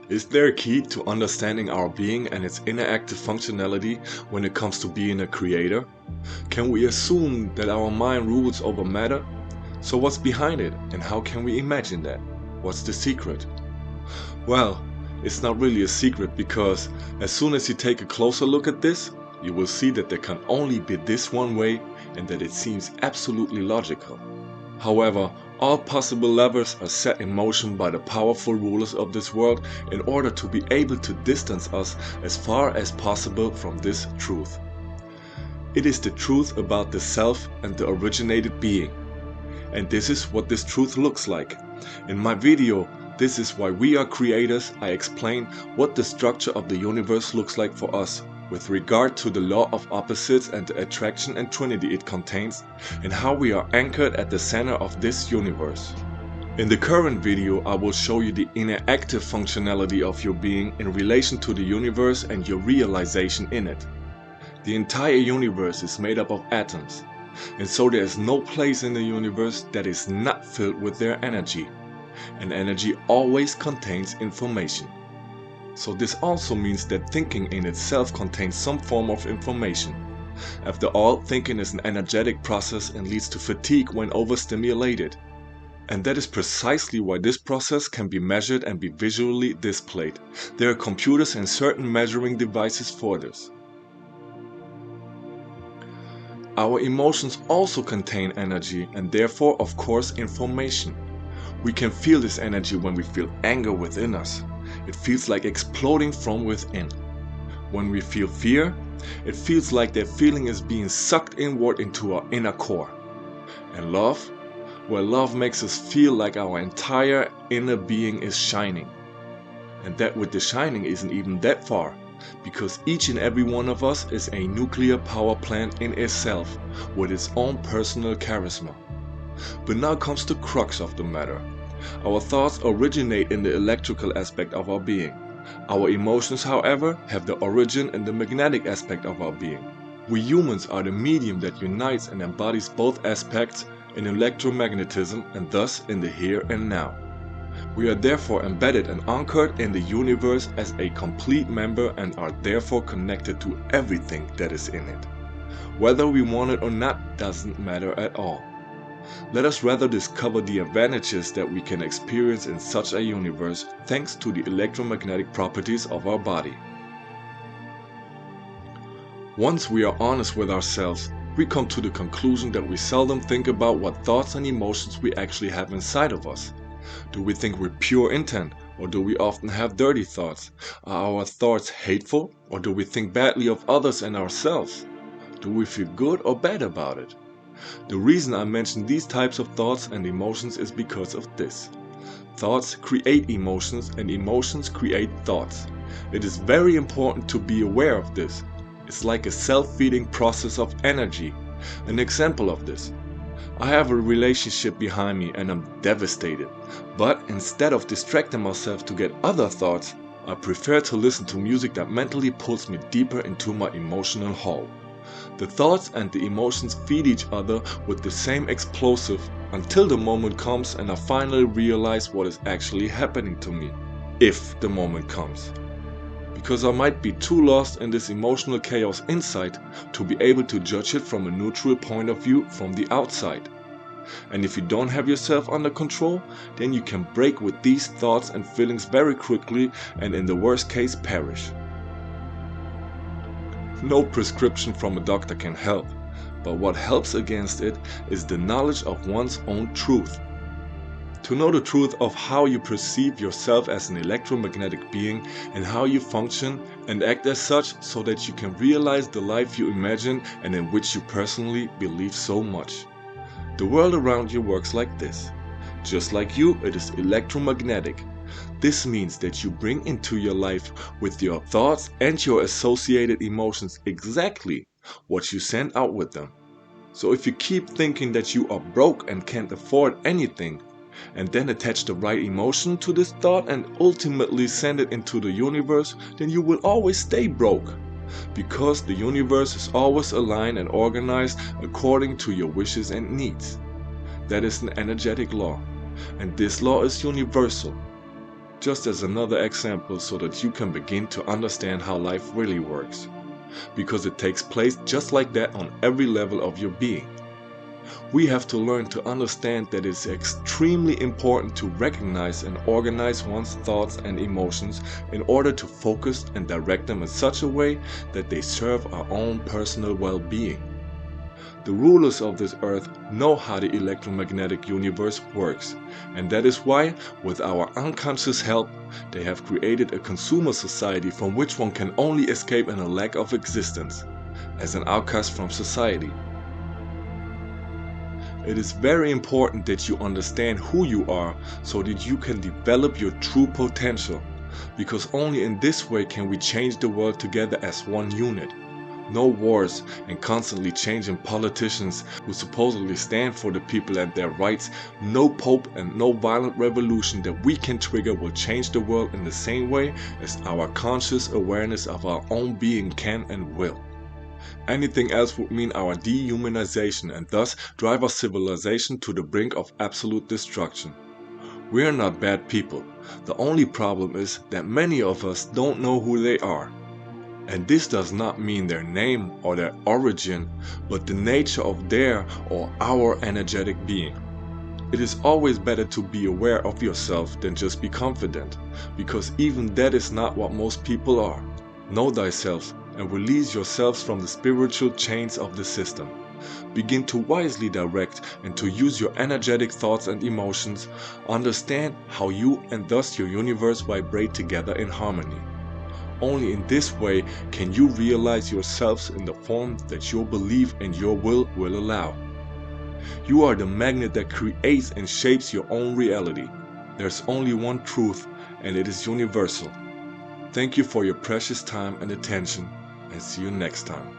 Is there a key to understanding our being and its interactive functionality when it comes to being a creator? Can we assume that our mind rules over matter? So what's behind it, and how can we imagine that? What's the secret? Well, it's not really a secret, because as soon as you take a closer look at this, you will see that there can only be this one way and that it seems absolutely logical. However, all possible levers are set in motion by the powerful rulers of this world in order to be able to distance us as far as possible from this truth. It is the truth about the self and the originated being. And this is what this truth looks like. In my video, This is Why We Are Creators, I explain what the structure of the universe looks like for us, with regard to the law of opposites and the attraction and trinity it contains, and how we are anchored at the center of this universe. In the current video, I will show you the interactive functionality of your being in relation to the universe and your realization in it. The entire universe is made up of atoms, and so there is no place in the universe that is not filled with their energy, and energy always contains information. So this also means that thinking in itself contains some form of information. After all, thinking is an energetic process and leads to fatigue when overstimulated. And that is precisely why this process can be measured and be visually displayed. There are computers and certain measuring devices for this. Our emotions also contain energy and therefore, of course, information. We can feel this energy when we feel anger within us. It feels like exploding from within. When we feel fear, it feels like that feeling is being sucked inward into our inner core. And love? Well, love makes us feel like our entire inner being is shining. And that with the shining isn't even that far, because each and every one of us is a nuclear power plant in itself, with its own personal charisma. But now comes the crux of the matter. Our thoughts originate in the electrical aspect of our being. Our emotions, however, have the origin in the magnetic aspect of our being. We humans are the medium that unites and embodies both aspects in electromagnetism and thus in the here and now. We are therefore embedded and anchored in the universe as a complete member and are therefore connected to everything that is in it. Whether we want it or not doesn't matter at all. Let us rather discover the advantages that we can experience in such a universe thanks to the electromagnetic properties of our body. Once we are honest with ourselves, we come to the conclusion that we seldom think about what thoughts and emotions we actually have inside of us. Do we think we're pure intent, or do we often have dirty thoughts? Are our thoughts hateful, or do we think badly of others and ourselves? Do we feel good or bad about it? The reason I mention these types of thoughts and emotions is because of this. Thoughts create emotions and emotions create thoughts. It is very important to be aware of this. It's like a self-feeding process of energy. An example of this. I have a relationship behind me and I'm devastated. But instead of distracting myself to get other thoughts, I prefer to listen to music that mentally pulls me deeper into my emotional hole. The thoughts and the emotions feed each other with the same explosive until the moment comes and I finally realize what is actually happening to me. If the moment comes. Because I might be too lost in this emotional chaos inside to be able to judge it from a neutral point of view from the outside. And if you don't have yourself under control, then you can break with these thoughts and feelings very quickly and in the worst case perish. No prescription from a doctor can help, but what helps against it is the knowledge of one's own truth. To know the truth of how you perceive yourself as an electromagnetic being and how you function and act as such so that you can realize the life you imagine and in which you personally believe so much. The world around you works like this. Just like you, it is electromagnetic. This means that you bring into your life with your thoughts and your associated emotions exactly what you send out with them. So if you keep thinking that you are broke and can't afford anything, and then attach the right emotion to this thought and ultimately send it into the universe, then you will always stay broke. Because the universe is always aligned and organized according to your wishes and needs. That is an energetic law, and this law is universal. just as another example so that you can begin to understand how life really works. Because it takes place just like that on every level of your being. We have to learn to understand that it's extremely important to recognize and organize one's thoughts and emotions in order to focus and direct them in such a way that they serve our own personal well-being. The rulers of this earth know how the electromagnetic universe works, and that is why, with our unconscious help, they have created a consumer society from which one can only escape in a lack of existence, as an outcast from society. It is very important that you understand who you are so that you can develop your true potential, because only in this way can we change the world together as one unit. No wars and constantly changing politicians who supposedly stand for the people and their rights, no pope and no violent revolution that we can trigger will change the world in the same way as our conscious awareness of our own being can and will. Anything else would mean our dehumanization and thus drive our civilization to the brink of absolute destruction. We are not bad people. The only problem is that many of us don't know who they are. And this does not mean their name or their origin, but the nature of their or our energetic being. It is always better to be aware of yourself than just be confident, because even that is not what most people are. Know thyself and release yourselves from the spiritual chains of the system. Begin to wisely direct and to use your energetic thoughts and emotions. Understand how you and thus your universe vibrate together in harmony. Only in this way can you realize yourselves in the form that your belief and your will allow. You are the magnet that creates and shapes your own reality. There's only one truth, and it is universal. Thank you for your precious time and attention, and see you next time.